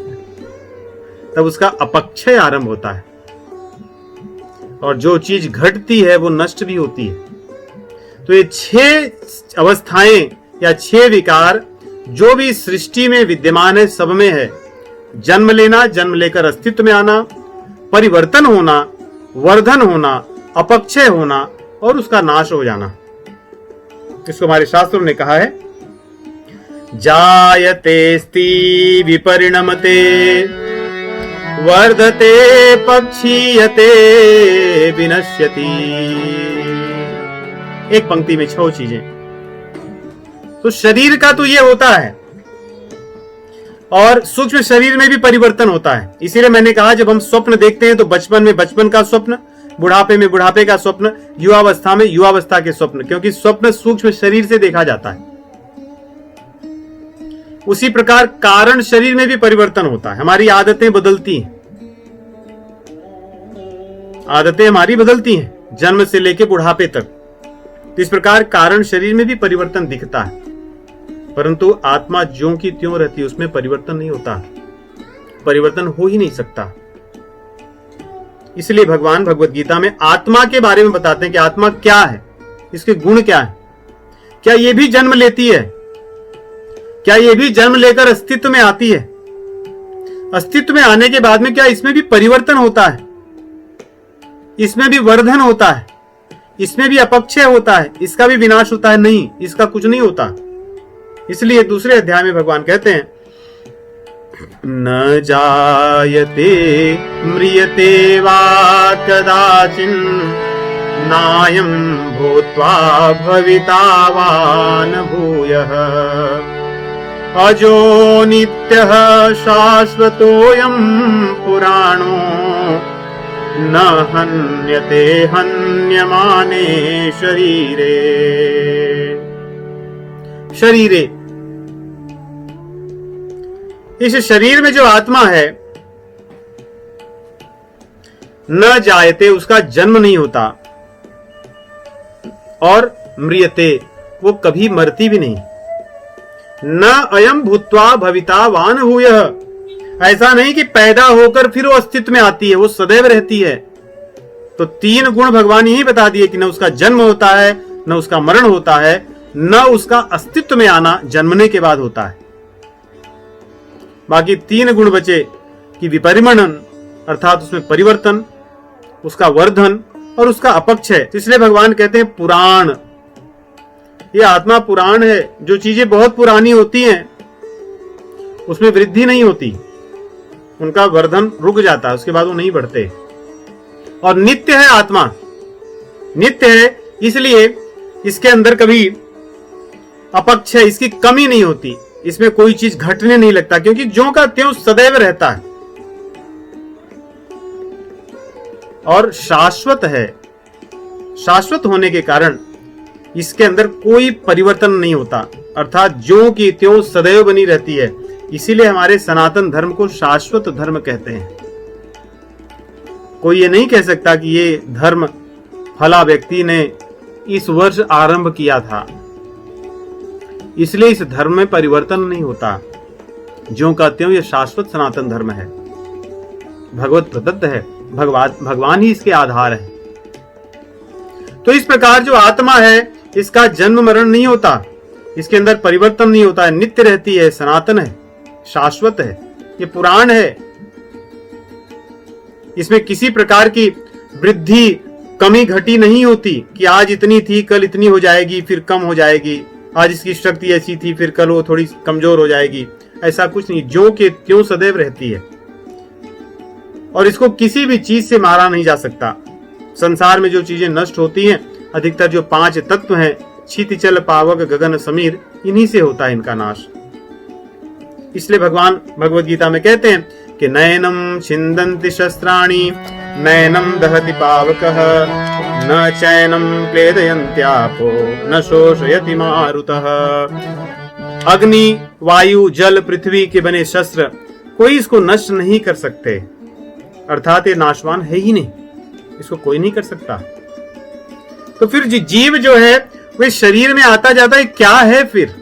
तब उसका अपक्षय आरंभ होता है, और जो चीज घटती है वो नष्ट भी होती है। तो ये छह अवस्थाएं या छह विकार जो भी सृष्टि में विद्यमान है, सब में है। जन्म लेना, जन्म लेकर अस्तित्व में आना, परिवर्तन होना, वर्धन होना, अपक्षय होना और उसका नाश हो जाना। इसको हमारे शास्त्रों ने कहा है, जायतेस्ति विपरिणमते वर्धते पक्षीयते विनश्यति। एक पंक्ति में 6 चीजें। तो शरीर का तो ये होता है, और सूक्ष्म शरीर में भी परिवर्तन होता है। इसीलिए मैंने कहा जब हम स्वप्न देखते हैं तो बचपन में बचपन का स्वप्न, बुढ़ापे में बुढ़ापे का स्वप्न, युवावस्था में युवावस्था के स्वप्न, क्योंकि स्वप्न सूक्ष्म शरीर से देखा जाता है। उसी प्रकार कारण शरीर में भी परिवर्तन होता है। हमारी आदतें बदलती हैं, आदतें हमारी बदलती हैं जन्म से लेकर बुढ़ापे तक। तो इस प्रकार कारण शरीर में भी परिवर्तन दिखता है, परंतु आत्मा ज्यों की त्यों रहती है, उसमें परिवर्तन नहीं होता, परिवर्तन हो ही नहीं सकता। इसलिए भगवान भगवत गीता में आत्मा के बारे में बताते हैं कि आत्मा क्या है, इसके गुण क्या है। क्या ये भी जन्म लेती है? क्या ये भी जन्म लेकर अस्तित्व में आती है? अस्तित्व में आने के बाद में क्या इसमें भी परिवर्तन होता है? इसमें भी वर्धन होता है, इसमें भी अपक्षय होता है, इसका भी विनाश होता है? नहीं, इसका कुछ नहीं होता। इसलिए दूसरे अध्याय में भगवान कहते हैं, न जायते म्रियते वा कदाचिन नायं भूत्वा भविता वा न भूयः अजो नित्यः शाश्वतोऽयं पुराणो न हन्यते हन्यमाने शरीरे। शरीरे, इस शरीर में जो आत्मा है, न जायते, उसका जन्म नहीं होता, और म्रियते, वो कभी मरती भी नहीं। न अयम भूत्वा भविता वान भूयः, ऐसा नहीं कि पैदा होकर फिर वो अस्तित्व में आती है, वो सदैव रहती है। तो 3 गुण भगवान यही बता दिए कि न उसका जन्म होता है, न उसका मरण होता है, न उसका अस्तित्व में आना जन्मने के बाद होता है। बाकी 3 गुण बचे कि विपरिणमन, अर्थात उसमें परिवर्तन, उसका वर्धन और उसका अपक्षय। तो इसलिए भगवान कहते हैं पुराण, ये आत्मा पुराण है। जो चीजें बहुत पुरानी होती हैं उसमें वृद्धि नहीं होती, उनका वर्धन रुक जाता है, उसके बाद वो नहीं बढ़ते। और नित्य है आत्मा, नित्य है, इसलिए इसके अंदर कभी अपक्षय, इसकी कमी नहीं होती, इसमें कोई चीज घटने नहीं लगता, क्योंकि ज्यों का त्यों सदैव रहता है और शाश्वत है। शाश्वत होने के कारण इसके अंदर कोई परिवर्तन नहीं होता, अर्थात ज्यों की त्यों सदैव बनी रहती है। इसीलिए हमारे सनातन धर्म को शाश्वत धर्म कहते हैं। कोई ये नहीं कह सकता कि ये धर्म फला व्यक्ति ने इस वर्ष आरंभ किया था, इसलिए इस धर्म में परिवर्तन नहीं होता। ज्यों का त्यों यह शाश्वत सनातन धर्म है, भगवत प्रदत्त है, भगवान ही इसके आधार है। तो इस प्रकार जो आत्मा है इसका जन्म मरण नहीं होता, इसके अंदर परिवर्तन नहीं होता है, नित्य रहती है, सनातन है, शाश्वत है, ये पुराण है। इसमें किसी प्रकार की वृद्धि कमी घटी नहीं होती कि आज इतनी थी कल इतनी हो जाएगी फिर कम हो जाएगी, आज इसकी शक्ति ऐसी थी फिर कल वो थोड़ी कमजोर हो जाएगी, ऐसा कुछ नहीं, ज्यों के त्यों सदैव रहती है। और इसको किसी भी चीज से मारा नहीं जा सकता। संसार में जो चीजें नष्ट होती हैं, अधिकतर जो 5 तत्व हैं, क्षिति जल पावक गगन समीर, इन्हीं से होता है इनका नाश। इसलिए भगवान भगवद गीता में कहते हैं कि नयनम छिन्दन्ति शस्त्राणि नयनम दहति पावकः न चैनम क्लेदयन्त्यापो न शोषयति मारुतः। अग्नि, वायु, जल, पृथ्वी के बने शस्त्र कोई इसको नष्ट नहीं कर सकते, अर्थात ये नाशवान है ही नहीं, इसको कोई नहीं कर सकता। तो फिर जीव जो है वे शरीर में आता जाता है, क्या है फिर?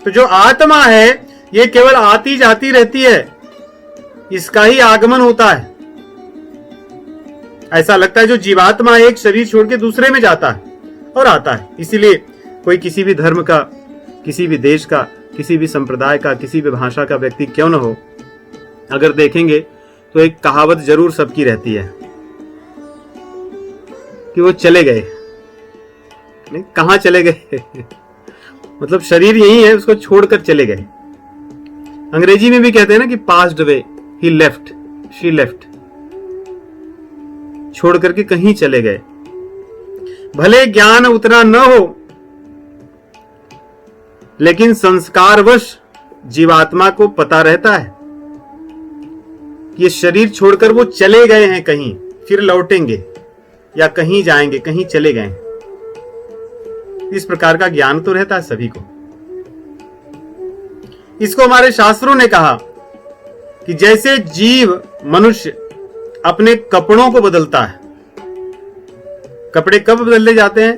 तो जो आत्मा है ये केवल आती जाती रहती है, इसका ही आगमन होता है। ऐसा लगता है जो जीवात्मा एक शरीर छोड़ के दूसरे में जाता है और आता है। इसीलिए कोई किसी भी धर्म का, किसी भी देश का, किसी भी संप्रदाय का, किसी भी भाषा का व्यक्ति क्यों न हो, अगर देखेंगे तो एक कहावत जरूर सबकी रहती है कि वो चले गए। नहीं, कहां चले गए? मतलब शरीर यही है, उसको छोड़कर चले गए। अंग्रेजी में भी कहते हैं ना कि passed away, he left, she left, छोड़ करके कहीं चले गए। भले ज्ञान उतना न हो, लेकिन संस्कारवश जीवात्मा को पता रहता है कि ये शरीर छोड़कर वो चले गए हैं कहीं, फिर लौटेंगे या कहीं जाएंगे, कहीं चले गए। इस प्रकार का ज्ञान तो रहता है सभी को। इसको हमारे शास्त्रों ने कहा कि जैसे जीव मनुष्य अपने कपड़ों को बदलता है। कपड़े कब बदले जाते हैं?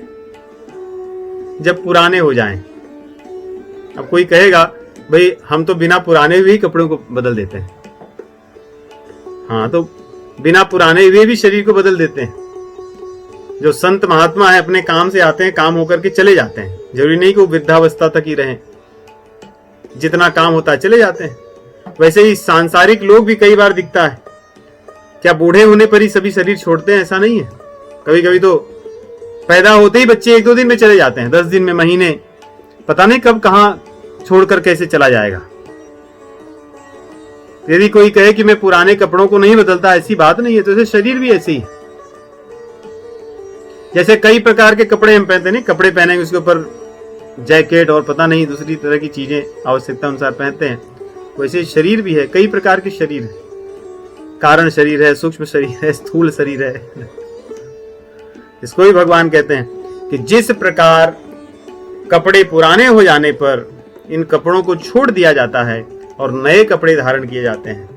जब पुराने हो जाएं। अब कोई कहेगा भाई हम तो बिना पुराने हुए ही कपड़ों को बदल देते हैं। हाँ, तो बिना पुराने हुए भी शरीर को बदल देते हैं। जो संत महात्मा है अपने काम से आते हैं, काम होकर के चले जाते हैं। जरूरी नहीं कि वो वृद्धावस्था तक ही रहें, जितना काम होता है चले जाते हैं। वैसे ही सांसारिक लोग भी कई बार दिखता है, क्या बूढ़े होने पर ही सभी शरीर छोड़ते हैं? ऐसा नहीं है। कभी कभी तो पैदा होते ही बच्चे 1-2 दिन में चले जाते हैं, 10 दिन में, महीने, पता नहीं कब कहां छोड़कर कैसे चला जाएगा। यदि कोई कहे कि मैं पुराने कपड़ों को नहीं बदलता, ऐसी बात नहीं है। तो ऐसे शरीर भी ऐसे ही है। जैसे कई प्रकार के कपड़े हम पहनते नहीं, कपड़े पहनेंगे उसके ऊपर जैकेट और पता नहीं दूसरी तरह की चीजें आवश्यकता अनुसार पहनते हैं, वैसे शरीर भी है। कई प्रकार के शरीर है, कारण शरीर है, सूक्ष्म शरीर है, स्थूल शरीर है। इसको ही भगवान कहते हैं कि जिस प्रकार कपड़े पुराने हो जाने पर इन कपड़ों को छोड़ दिया जाता है और नए कपड़े धारण किए जाते हैं,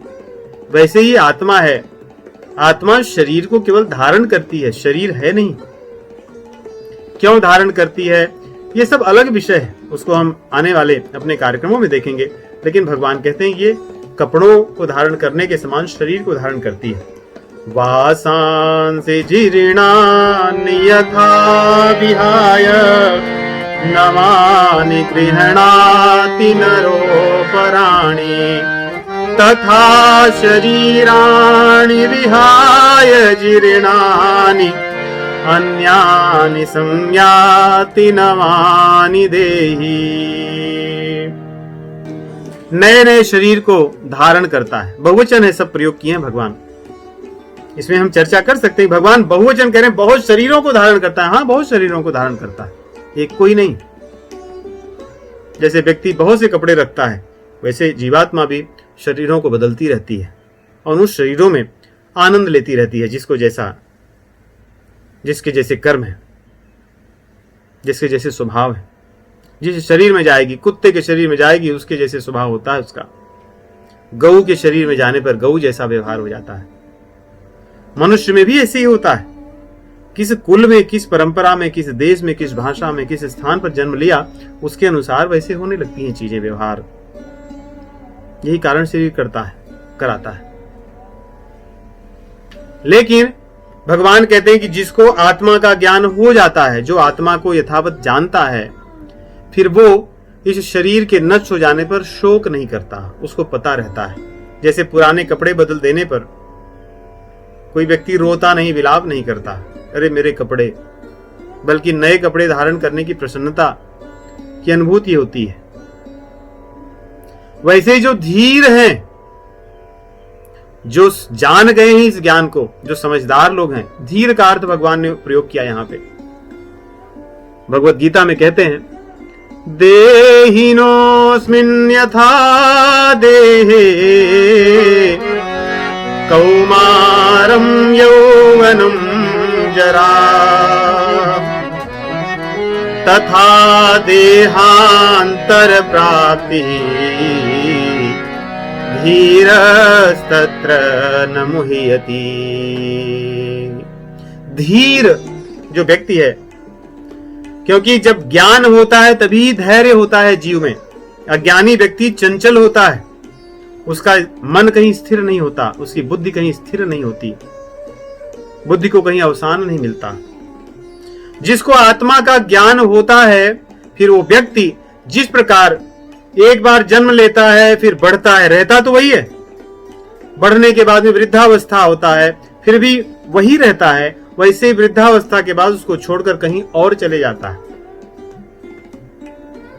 वैसे ही आत्मा है। आत्मा शरीर को केवल धारण करती है, शरीर है नहीं। क्यों धारण करती है, ये सब अलग विषय है, उसको हम आने वाले अपने कार्यक्रमों में देखेंगे। लेकिन भगवान कहते हैं ये कपड़ों को धारण करने के समान शरीर को धारण करती है। वासांसि जीर्णानि यथा विहाय नवानि गृह्णाति नरोपराणि तथा शरीराणि विहाय जीर्णानि अन्यानि संयाति नवानि देहि। नए नए शरीर को धारण करता है। बहुवचन है, सब प्रयोग किए हैं भगवान। इसमें हम चर्चा कर सकते हैं। भगवान बहुवचन कह रहे हैं, बहुत शरीरों को धारण करता है। हाँ, बहुत शरीरों को धारण करता है, एक कोई नहीं। जैसे व्यक्ति बहुत से कपड़े रखता है, वैसे जीवात्मा भी शरीरों को बदलती रहती है और उन शरीरों में आनंद लेती रहती है, जिसको जैसा, जिसके जैसे कर्म है, जिसके जैसे स्वभाव है। जिस शरीर में जाएगी, कुत्ते के शरीर में जाएगी, उसके जैसे स्वभाव होता है उसका। गऊ के शरीर में जाने पर गऊ जैसा व्यवहार हो जाता है। मनुष्य में भी ऐसे ही होता है। किस कुल में, किस परंपरा में, किस देश में, किस भाषा में, किस स्थान पर जन्म लिया, उसके अनुसार वैसे होने लगती हैं चीजें, व्यवहार। यही कारण शरीर कराता है। लेकिन भगवान कहते हैं कि जिसको आत्मा का ज्ञान हो जाता है, जो आत्मा को यथावत जानता है, फिर वो इस शरीर के नष्ट हो जाने पर शोक नहीं करता, उसको पता रहता है। जैसे पुराने कपड़े बदल देने पर कोई व्यक्ति रोता नहीं, विलाप नहीं करता, अरे मेरे कपड़े, बल्कि नए कपड़े धारण करने की प्रसन्नता की अनुभूति होती है। वैसे ही जो धीर हैं, जो जान गए हैं इस ज्ञान को, जो समझदार लोग हैं, धीर का अर्थ भगवान ने प्रयोग किया यहां पे। भगवत गीता में कहते हैं, देहिनोऽस्मिन् यथा देहे कौमारं यौवनं जरा तथा देहांतर प्राप्ति धीरस्तत्र न मुह्यति। धीर जो व्यक्ति है, क्योंकि जब ज्ञान होता है तभी धैर्य होता है जीव में। अज्ञानी व्यक्ति चंचल होता है, उसका मन कहीं स्थिर नहीं होता, उसकी बुद्धि कहीं स्थिर नहीं होती, बुद्धि को कहीं अवसान नहीं मिलता। जिसको आत्मा का ज्ञान होता है, फिर वो व्यक्ति जिस प्रकार एक बार जन्म लेता है, फिर बढ़ता है, रहता तो वही है, बढ़ने के बाद में वृद्धावस्था होता है, फिर भी वही रहता है, वैसे ही वृद्धावस्था के बाद उसको छोड़कर कहीं और चले जाता है।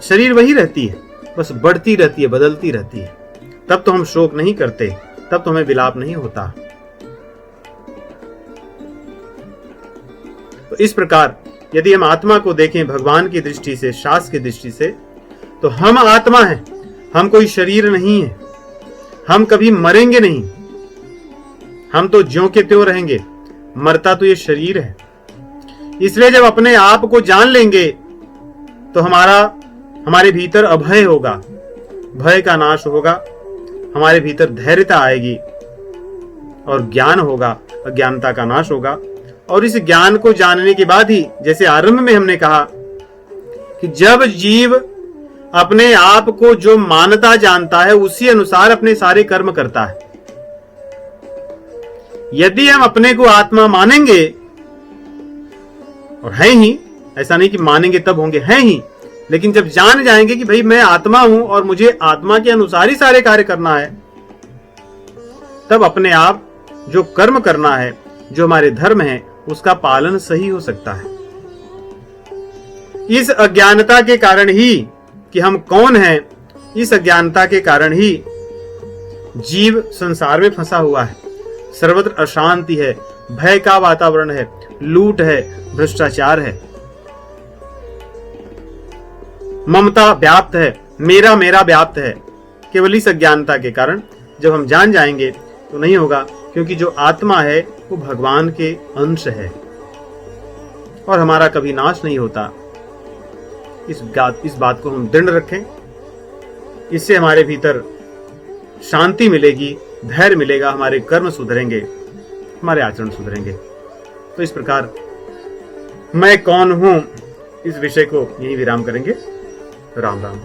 शरीर वही रहती है, बस बढ़ती रहती है, बदलती रहती है। तब तो हम शोक नहीं करते, तब तो हमें विलाप नहीं होता। तो इस प्रकार यदि हम आत्मा को देखें भगवान की दृष्टि से, शास्त्र की दृष्टि से, तो हम आत्मा हैं, हम कोई शरीर नहीं है, हम कभी मरेंगे नहीं, हम तो ज्यों के त्यों रहेंगे, मरता तो ये शरीर है। इसलिए जब अपने आप को जान लेंगे तो हमारे भीतर अभय होगा, भय का नाश होगा, हमारे भीतर धैर्यता आएगी और ज्ञान होगा, अज्ञानता का नाश होगा। और इस ज्ञान को जानने के बाद ही, जैसे आरंभ में हमने कहा कि जब जीव अपने आप को जो मानता जानता है उसी अनुसार अपने सारे कर्म करता है। यदि हम अपने को आत्मा मानेंगे, और है ही, ऐसा नहीं कि मानेंगे तब होंगे, है ही, लेकिन जब जान जाएंगे कि भाई मैं आत्मा हूं और मुझे आत्मा के अनुसार ही सारे कार्य करना है, तब अपने आप जो कर्म करना है, जो हमारे धर्म है, उसका पालन सही हो सकता है। इस अज्ञानता के कारण ही कि हम कौन हैं, इस अज्ञानता के कारण ही जीव संसार में फंसा हुआ है। सर्वत्र अशांति है, भय का वातावरण है, लूट है, भ्रष्टाचार है, ममता व्याप्त है, मेरा मेरा व्याप्त है। केवल इस अज्ञानता के कारण जब हम जान जाएंगे तो नहीं होगा, क्योंकि जो आत्मा है वो भगवान के अंश है और हमारा कभी नाश नहीं होता। इस बात को हम दृढ़ रखें, इससे हमारे भीतर शांति मिलेगी, धैर्य मिलेगा, हमारे कर्म सुधरेंगे, हमारे आचरण सुधरेंगे। तो इस प्रकार मैं कौन हूं, इस विषय को यही विराम करेंगे। राम राम।